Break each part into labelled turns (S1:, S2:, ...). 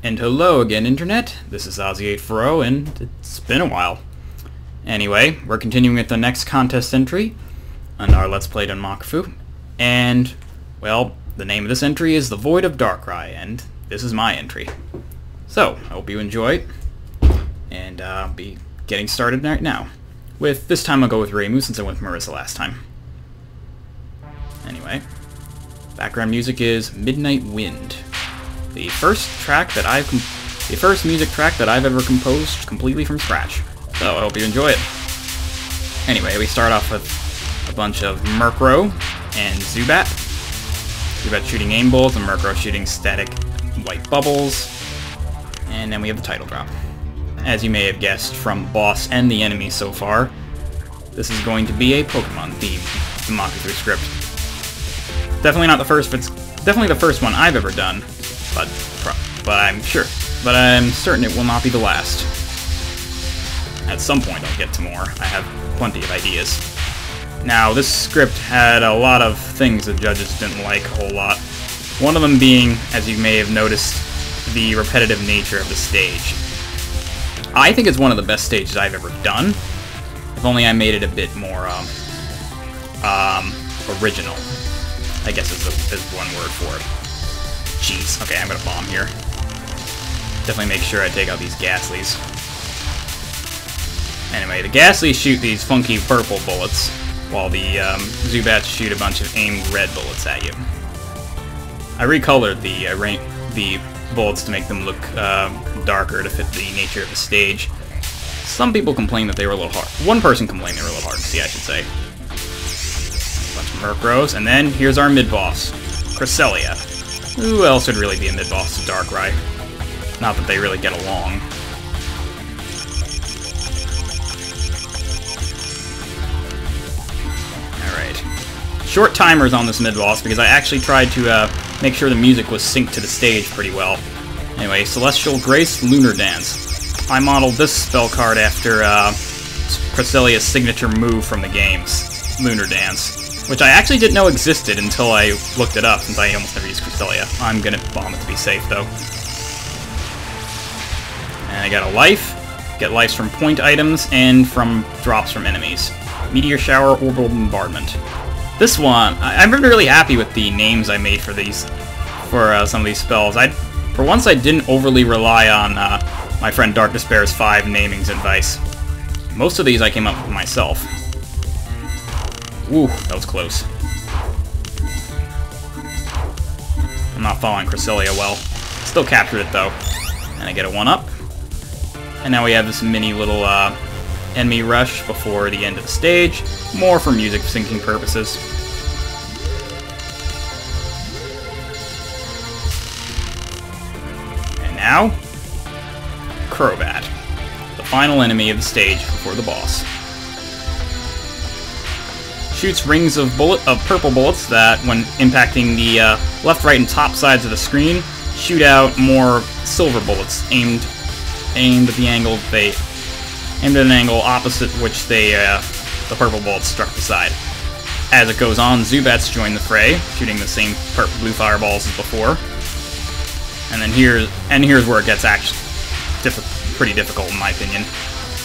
S1: And hello again, Internet. This is Ozzy840, and it's been a while. Anyway, we're continuing with the next contest entry on our Let's Play Danmakufu. And, well, the name of this entry is The Void of Darkrai, and this is my entry. So, I hope you enjoy it, and I'll be getting started right now. This time I'll go with Reimu since I went with Marissa last time. Anyway, background music is Midnight Wind. The first music track that I've ever composed completely from scratch. So I hope you enjoy it. Anyway, we start off with a bunch of Murkrow and Zubat. Zubat shooting aim bolts and Murkrow shooting static white bubbles. And then we have the title drop. As you may have guessed from the boss and the enemies so far, this is going to be a Pokemon theme Danmakufu script. Definitely not the first, but it's definitely the first one I've ever done. But I'm certain it will not be the last. At some point I'll get to more. I have plenty of ideas. Now, this script had a lot of things the judges didn't like a whole lot. One of them being, as you may have noticed, the repetitive nature of the stage. I think it's one of the best stages I've ever done. If only I made it a bit more original, I guess is one word for it. Jeez. Okay, I'm gonna bomb here. Definitely make sure I take out these Ghastlies. Anyway, the Ghastlies shoot these funky purple bullets, while the Zubats shoot a bunch of aimed red bullets at you. I recolored the bullets to make them look darker to fit the nature of the stage. Some people complained that they were a little hard. One person complained they were a little hard to see, I should say. A bunch of Murkrows, and then here's our mid-boss, Cresselia. Who else would really be a mid-boss to Darkrai? Not that they really get along. Alright. Short timers on this mid-boss because I actually tried to make sure the music was synced to the stage pretty well. Anyway, Celestial Grace, Lunar Dance. I modeled this spell card after Cresselia's signature move from the games, Lunar Dance. Which I actually didn't know existed until I looked it up, since I almost never used Cresselia. I'm gonna bomb it to be safe, though. And I got a life. Get lives from point items and from drops from enemies. Meteor Shower, Orbital Bombardment. This one, I'm really happy with the names I made for these, some of these spells. For once, I didn't overly rely on my friend Dark Despair's 5 namings advice. Most of these I came up with myself. Ooh, that was close. I'm not following Cresselia well. Still captured it, though. And I get a 1-up. And now we have this mini little enemy rush before the end of the stage. More for music syncing purposes. And now, Crobat. The final enemy of the stage before the boss. Shoots rings of purple bullets that, when impacting the left, right, and top sides of the screen, shoot out more silver bullets aimed at the angle aimed at an angle opposite which the purple bullets struck the side. As it goes on, Zubats join the fray, shooting the same blue fireballs as before. And then here's where it gets actually pretty difficult, in my opinion.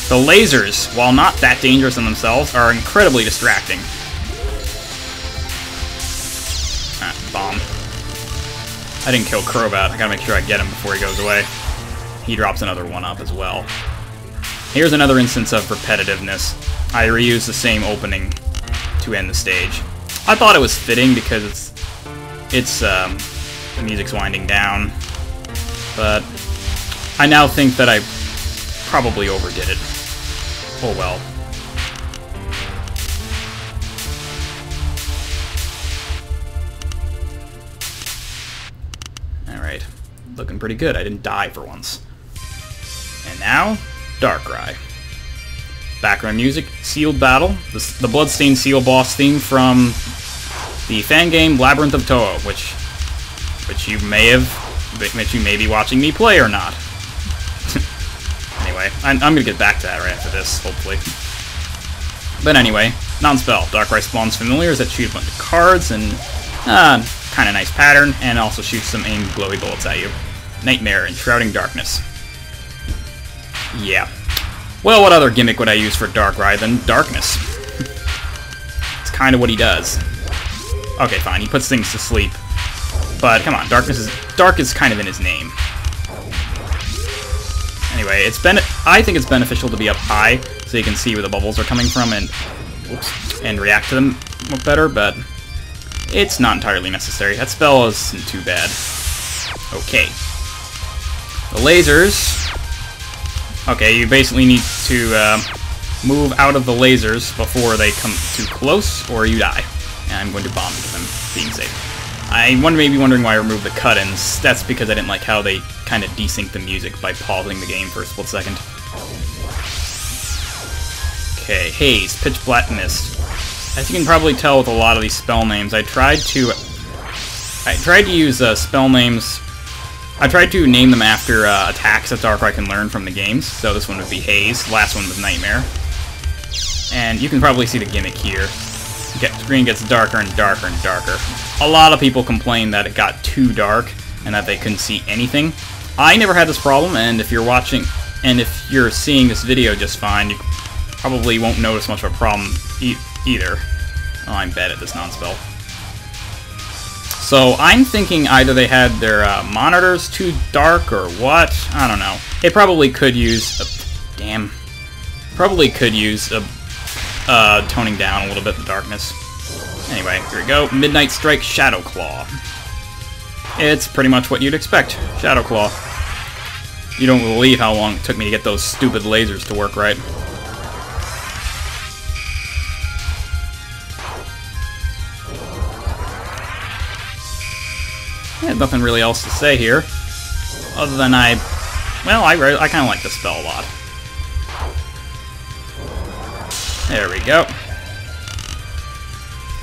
S1: The lasers, while not that dangerous in themselves, are incredibly distracting. Bomb. I didn't kill Crobat. I gotta make sure I get him before he goes away. He drops another 1-up as well. Here's another instance of repetitiveness. I reused the same opening to end the stage. I thought it was fitting because the music's winding down, but I now think that I probably overdid it. Oh well. Alright. Looking pretty good. I didn't die for once. And now, Darkrai. Background music, Sealed Battle, the Bloodstained Seal boss theme from the fan game Labyrinth of Toho, which you may be watching me play or not. Anyway, I'm gonna get back to that right after this, hopefully. But anyway, non-spell. Darkrai spawns familiars that shoot a bunch of cards, and kind of nice pattern, and also shoots some aimed glowy bullets at you. Nightmare, Enshrouding Darkness. Yeah. Well, what other gimmick would I use for Darkrai than Darkness? It's kind of what he does. Okay, fine, he puts things to sleep. But, come on, dark is kind of in his name. Anyway, I think it's beneficial to be up high, so you can see where the bubbles are coming from and react to them better, but it's not entirely necessary. That spell isn't too bad. Okay. The lasers... Okay, you basically need to move out of the lasers before they come too close, or you die. And I'm going to bomb into them, being safe. I may be wondering why I removed the cut-ins. That's because I didn't like how they kind of desync the music by pausing the game for a split second. Okay, Haze, Pitch Black Mist. As you can probably tell with a lot of these spell names, I tried to use spell names. I tried to name them after attacks that Darkrai can learn from the games. So this one would be Haze, last one was Nightmare. And you can probably see the gimmick here. Screen gets darker and darker and darker. A lot of people complain that it got too dark and that they couldn't see anything. I never had this problem, and if you're watching, and if you're seeing this video just fine, you probably won't notice much of a problem either. Oh, I'm bad at this non-spell. So I'm thinking either they had their monitors too dark or what. I don't know. They probably could use toning down a little bit the darkness. Anyway, here we go. Midnight Strike Shadow Claw. It's pretty much what you'd expect. Shadow Claw. You don't believe how long it took me to get those stupid lasers to work right. I have nothing really else to say here, other than I kind of like the spell a lot. There we go.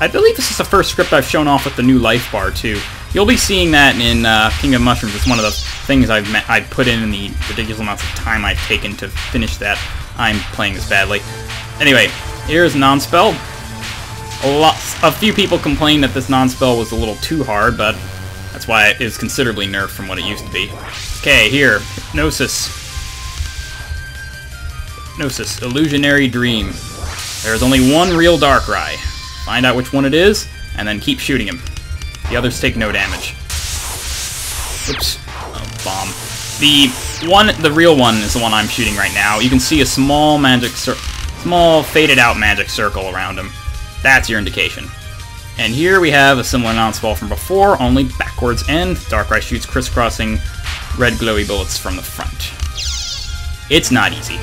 S1: I believe this is the first script I've shown off with the new life bar, too. You'll be seeing that in Kingdom Mushrooms. It's one of the things I've put in the ridiculous amounts of time I've taken to finish that. I'm playing this badly. Anyway, here's non-spell. A few people complained that this non-spell was a little too hard, but that's why it is considerably nerfed from what it used to be. Okay, here. Hypnosis. Hypnosis. Illusionary Dream. There is only one real Darkrai. Find out which one it is, and then keep shooting him. The others take no damage. Oops. Oh, bomb. The real one is the one I'm shooting right now. You can see a small faded out magic circle around him. That's your indication. And here we have a similar non-spell from before, only backwards, and Darkrai shoots crisscrossing red glowy bullets from the front. It's not easy.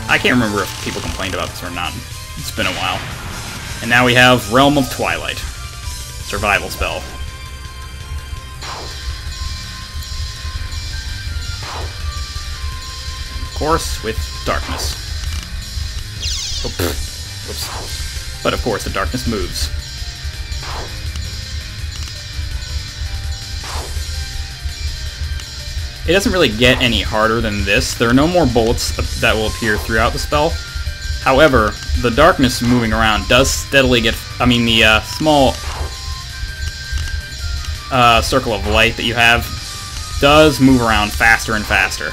S1: I can't remember if people complained about this or not. It's been a while. And now we have Realm of Twilight. Survival spell. Of course, with darkness. Oops. But of course, the darkness moves. It doesn't really get any harder than this. There are no more bullets that will appear throughout the spell. However, the darkness moving around does steadily get... the small circle of light that you have does move around faster and faster.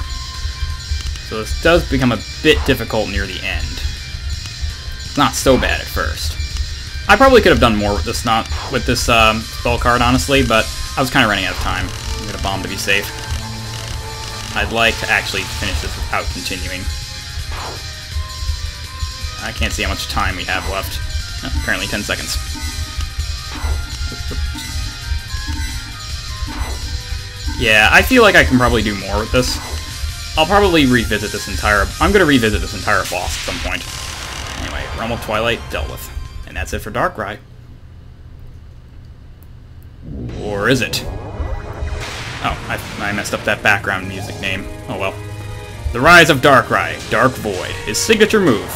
S1: So this does become a bit difficult near the end. It's not so bad at first. I probably could have done more with this spell card, honestly, but I was kind of running out of time. I'm going to bomb to be safe. I'd like to actually finish this without continuing. I can't see how much time we have left. Oh, apparently 10 seconds. Yeah, I feel like I can probably do more with this. I'll probably revisit this entire... I'm going to revisit this entire boss at some point. Anyway, Realm of Twilight dealt with. And that's it for Darkrai. Or is it? Oh, I messed up that background music name. Oh well. The Rise of Darkrai, Dark Void, his signature move.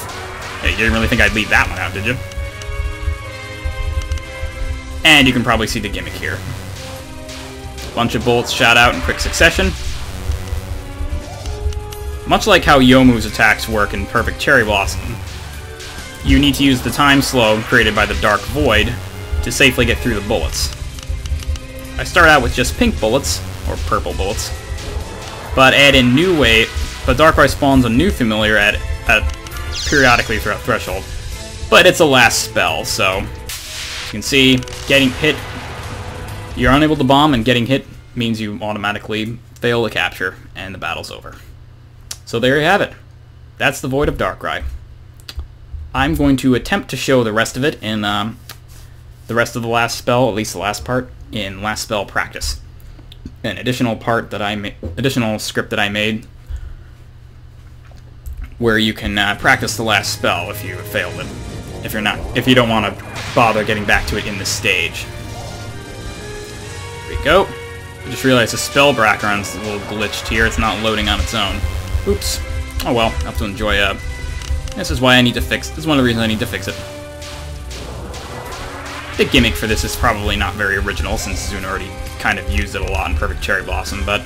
S1: Hey, you didn't really think I'd leave that one out, did you? And you can probably see the gimmick here. Bunch of bullets shot out in quick succession. Much like how Yomu's attacks work in Perfect Cherry Blossom, you need to use the time slow created by the Dark Void to safely get through the bullets. I start out with just pink bullets, or purple bullets, but add in new wave. But Darkrai spawns a new familiar at periodically throughout Threshold. But it's a last spell, so you can see getting hit. You're unable to bomb, and getting hit means you automatically fail to capture, and the battle's over. So there you have it. That's the Void of Darkrai. I'm going to attempt to show the rest of it in the rest of the last spell, at least the last part, in last spell practice. An additional part that additional script that I made, where you can practice the last spell if you failed it. If you don't want to bother getting back to it in this stage. There we go. I just realized the spell background's a little glitched here. It's not loading on its own. Oops. Oh well, I have to enjoy this is why I need to fix. This is one of the reasons I need to fix it. The gimmick for this is probably not very original, since Zune already kind of used it a lot in Perfect Cherry Blossom, but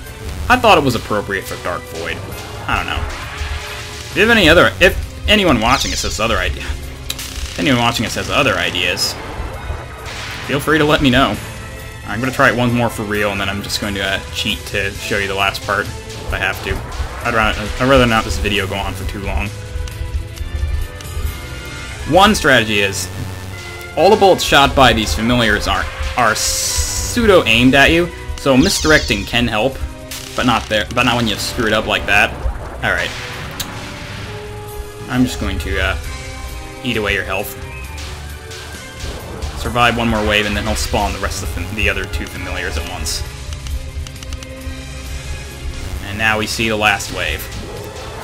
S1: I thought it was appropriate for Dark Void. I don't know. If anyone watching us has other ideas, feel free to let me know. I'm going to try it once more for real, and then I'm just going to cheat to show you the last part if I have to. I'd rather not this video go on for too long. One strategy is, all the bullets shot by these familiars are pseudo-aimed at you, so misdirecting can help, but not when you screw it up like that. Alright. I'm just going to eat away your health. Survive one more wave, and then he'll spawn the rest of the other two familiars at once. And now we see the last wave.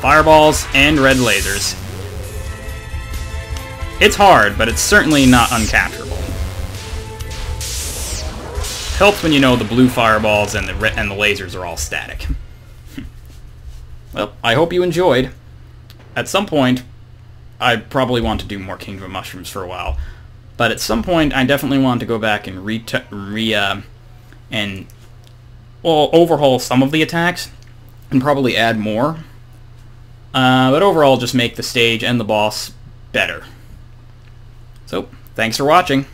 S1: Fireballs and red lasers. It's hard, but it's certainly not uncapturable. Helps when you know the blue fireballs and the lasers are all static. Well, I hope you enjoyed. At some point, I probably want to do more Kingdom of Mushrooms for a while. But at some point, I definitely want to go back and overhaul some of the attacks, and probably add more. But overall, just make the stage and the boss better. So, thanks for watching.